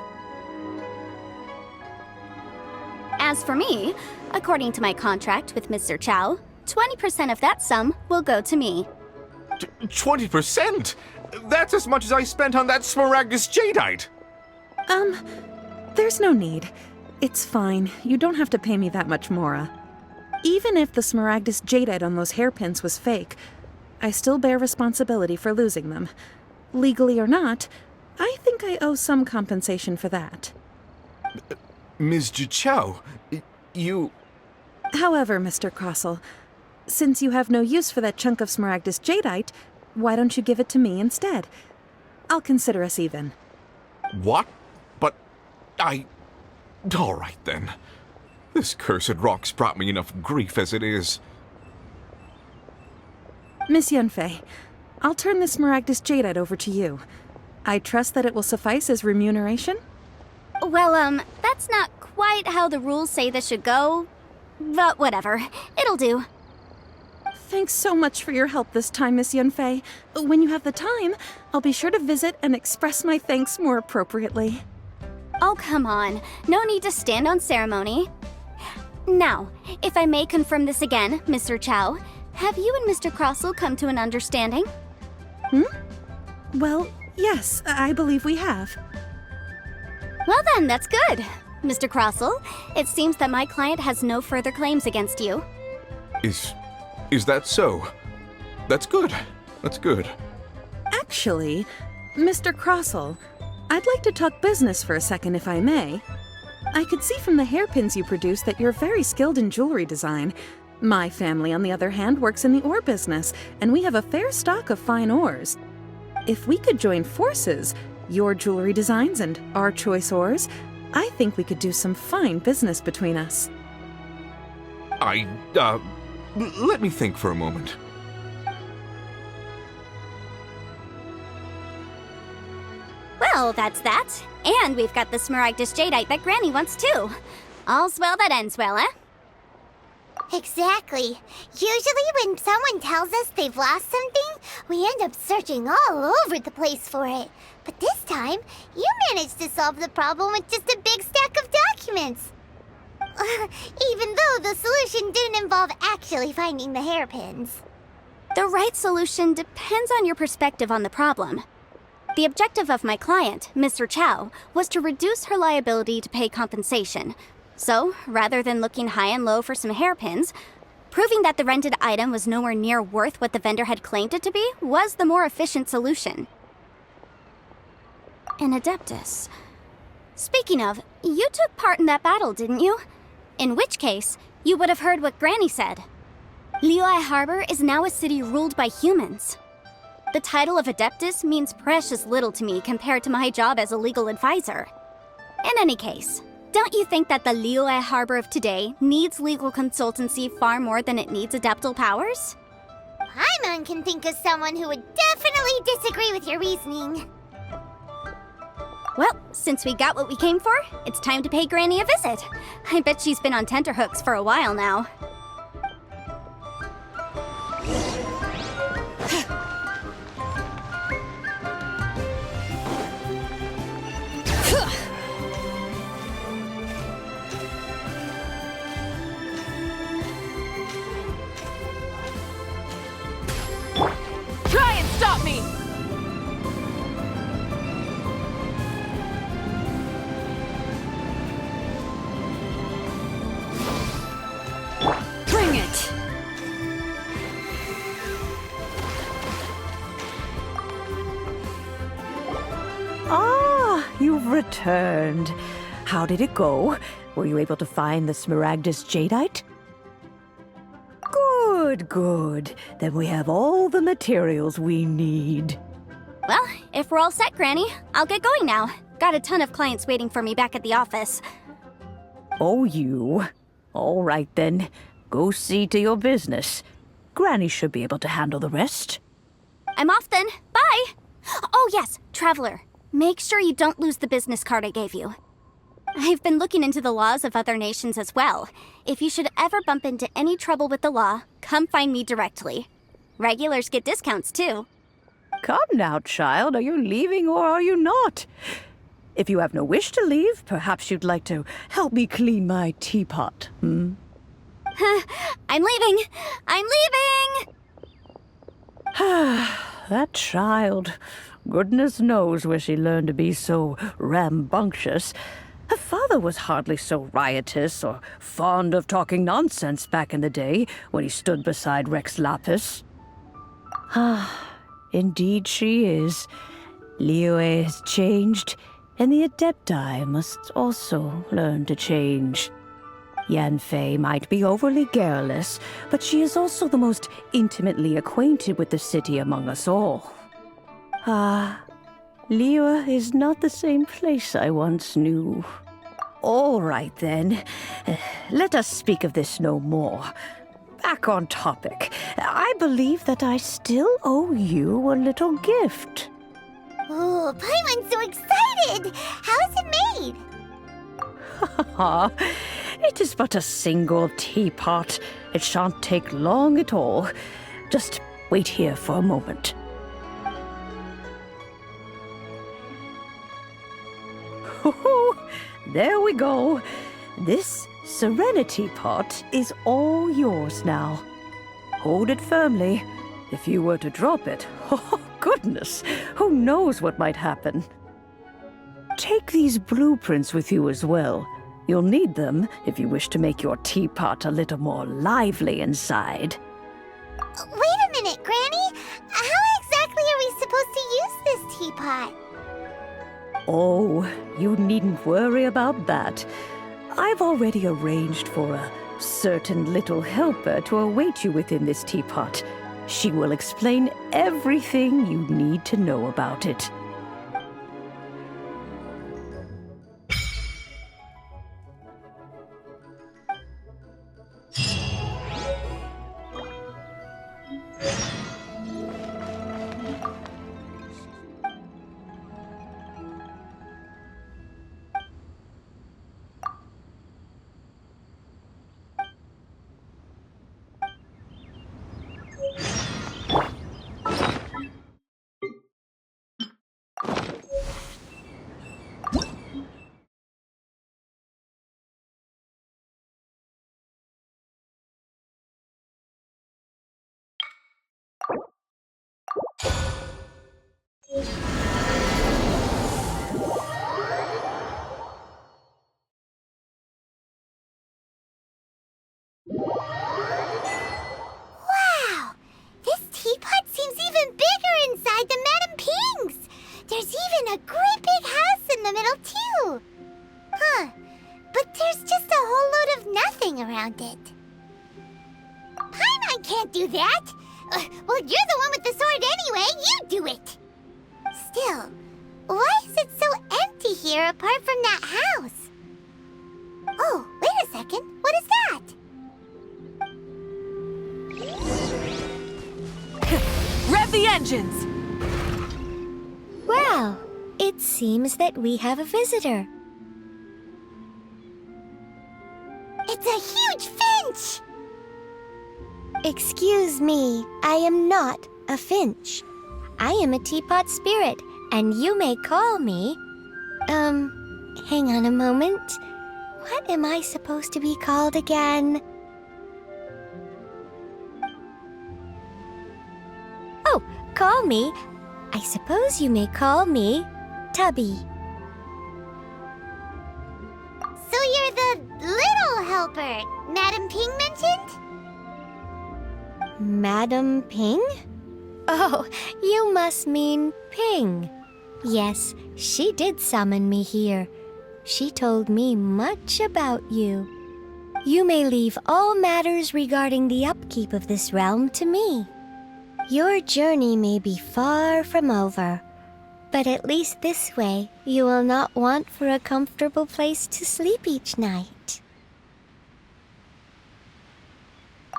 As for me, according to my contract with Mr. Chow, 20% of that sum will go to me. 20%? That's as much as I spent on that Smaragdus Jadeite! There's no need. It's fine. You don't have to pay me that much, Mora. Even if the Smaragdus Jadeite on those hairpins was fake, I still bear responsibility for losing them. Legally or not, I think I owe some compensation for that. Ms. Jiqiao, you... However, Mr. Crossell, since you have no use for that chunk of Smaragdus Jadeite, why don't you give it to me instead? I'll consider us even. What? But all right, then. This cursed rock's brought me enough grief as it is. Miss Yanfei, I'll turn this Smaragdus Jadeite over to you. I trust that it will suffice as remuneration? Well, that's not quite how the rules say this should go. But whatever, it'll do. Thanks so much for your help this time, Miss Yanfei. When you have the time, I'll be sure to visit and express my thanks more appropriately. Oh, come on. No need to stand on ceremony. Now, if I may confirm this again, Mr. Chow, have you and Mr. Crossell come to an understanding? Well, yes, I believe we have. Well then, that's good. Mr. Crossell, it seems that my client has no further claims against you. Is that so? That's good. That's good. Actually, Mr. Crossell, I'd like to talk business for a second, if I may. I could see from the hairpins you produce that you're very skilled in jewelry design. My family, on the other hand, works in the ore business, and we have a fair stock of fine ores. If we could join forces, your jewelry designs and our choice ores, I think we could do some fine business between us. Let me think for a moment. Well, that's that. And we've got the Smaragdus Jadeite that Granny wants too. All's well that ends well, eh? Exactly. Usually when someone tells us they've lost something, we end up searching all over the place for it. But this time, you managed to solve the problem with just a big stack of documents. Even though the solution didn't involve actually finding the hairpins. The right solution depends on your perspective on the problem. The objective of my client, Mr. Chow, was to reduce her liability to pay compensation. So, rather than looking high and low for some hairpins, proving that the rented item was nowhere near worth what the vendor had claimed it to be was the more efficient solution. An Adeptus. Speaking of, you took part in that battle, didn't you? In which case, you would have heard what Granny said. Liyue Harbor is now a city ruled by humans. The title of Adeptus means precious little to me compared to my job as a legal advisor. In any case, don't you think that the Liyue Harbor of today needs legal consultancy far more than it needs adeptal powers? Paimon can think of someone who would definitely disagree with your reasoning. Well, since we got what we came for, it's time to pay Granny a visit. I bet she's been on tenterhooks for a while now. Try and stop me! Bring it! Ah, you've returned. How did it go? Were you able to find the Smaragdus Jadeite? Good, good. Then we have all the materials we need. Well, if we're all set, Granny, I'll get going now. Got a ton of clients waiting for me back at the office. Oh, you. All right, then. Go see to your business. Granny should be able to handle the rest. I'm off then. Bye! Oh, yes, Traveler. Make sure you don't lose the business card I gave you. I've been looking into the laws of other nations as well. If you should ever bump into any trouble with the law, come find me directly. Regulars get discounts, too. Come now, child. Are you leaving or are you not? If you have no wish to leave, perhaps you'd like to help me clean my teapot, hmm? I'm leaving! I'm leaving! That child. Goodness knows where she learned to be so rambunctious. Her father was hardly so riotous or fond of talking nonsense back in the day when he stood beside Rex Lapis. Indeed she is. Liyue has changed, and the Adepti must also learn to change. Yanfei might be overly garrulous, but she is also the most intimately acquainted with the city among us all. Liyue is not the same place I once knew. All right, then. Let us speak of this no more. Back on topic. I believe that I still owe you a little gift. Oh, Paimon's so excited! How is it made? It is but a single teapot. It shan't take long at all. Just wait here for a moment. There we go. This Serenity Pot is all yours now. Hold it firmly. If you were to drop it, oh goodness, who knows what might happen. Take these blueprints with you as well. You'll need them if you wish to make your teapot a little more lively inside. Wait a minute, Granny! How exactly are we supposed to use this teapot? Oh, you needn't worry about that. I've already arranged for a certain little helper to await you within this teapot. She will explain everything you need to know about it. Wow! This teapot seems even bigger inside than Madame Ping's! There's even a great big house in the middle, too! Huh. But there's just a whole load of nothing around it. Paimon can't do that! Well, you're the one with the sword anyway! You do it! Still, why is it so empty here apart from that house? Oh, wait a second. What is that? Rev the engines! Well, it seems that we have a visitor. It's a huge finch! Excuse me, I am not a finch. I am a teapot spirit, and you may call me... hang on a moment. What am I supposed to be called again? Oh, call me. I suppose you may call me Tubby. So you're the little helper Madame Ping mentioned? Madam Ping? Oh, you must mean Ping. Yes, she did summon me here. She told me much about you. You may leave all matters regarding the upkeep of this realm to me. Your journey may be far from over, but at least this way you will not want for a comfortable place to sleep each night.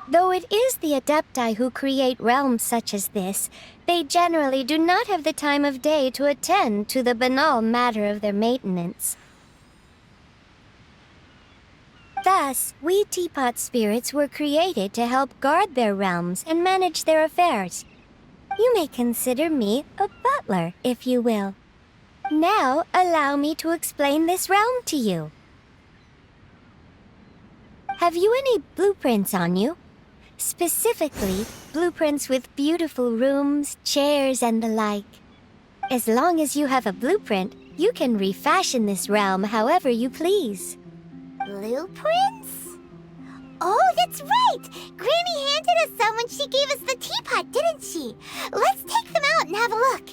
Though it is the Adepti who create realms such as this, they generally do not have the time of day to attend to the banal matter of their maintenance. Thus, we teapot spirits were created to help guard their realms and manage their affairs. You may consider me a butler, if you will. Now, allow me to explain this realm to you. Have you any blueprints on you? Specifically, blueprints with beautiful rooms, chairs, and the like. As long as you have a blueprint, you can refashion this realm however you please. Blueprints? Oh, that's right! Granny handed us some when she gave us the teapot, didn't she? Let's take them out and have a look.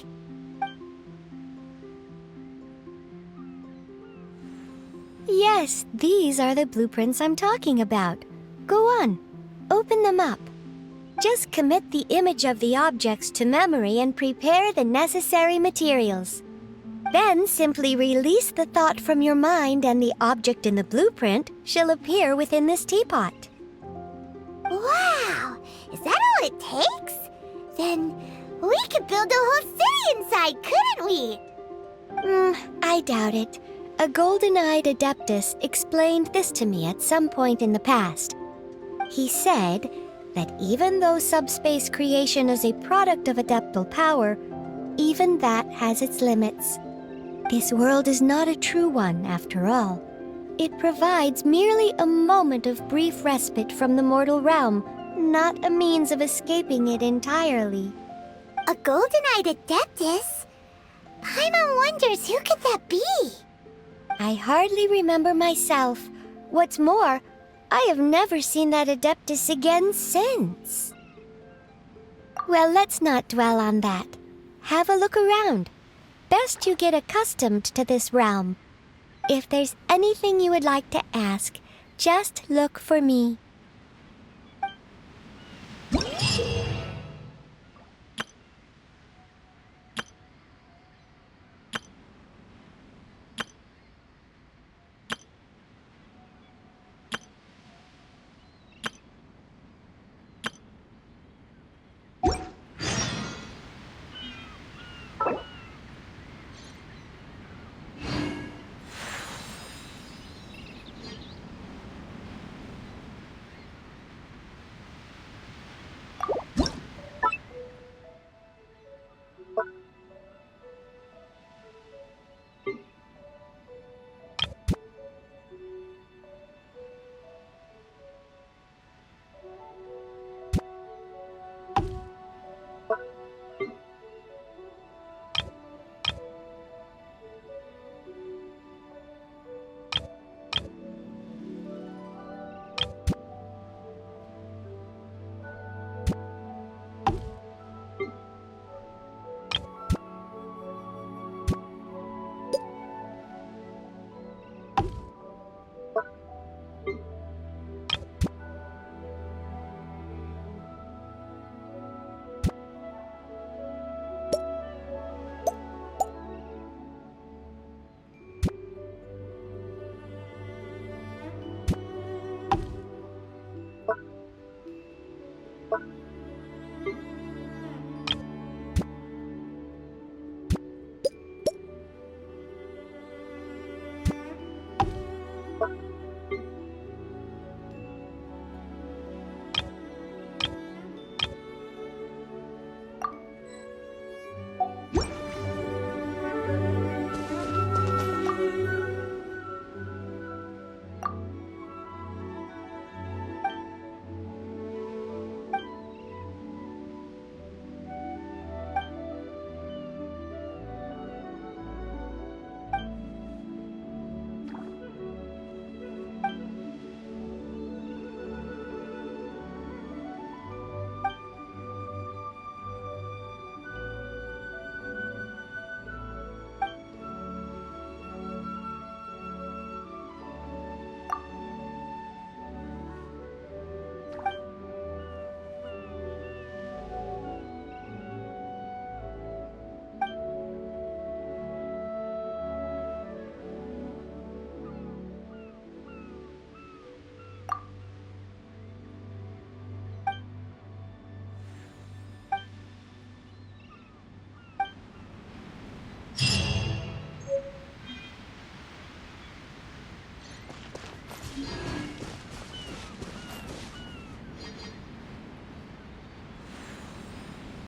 Yes, these are the blueprints I'm talking about. Go on, open them up. Just commit the image of the objects to memory and prepare the necessary materials. Then simply release the thought from your mind and the object in the blueprint shall appear within this teapot. Wow! Is that all it takes? Then we could build a whole city inside, couldn't we? I doubt it. A golden-eyed adeptus explained this to me at some point in the past. He said that even though subspace creation is a product of adeptal power, even that has its limits. This world is not a true one, after all. It provides merely a moment of brief respite from the mortal realm, not a means of escaping it entirely. A golden-eyed adeptus? Paimon wonders who could that be? I hardly remember myself. What's more, I have never seen that adeptus again since. Well, let's not dwell on that. Have a look around. best you get accustomed to this realm. If there's anything you would like to ask, just look for me.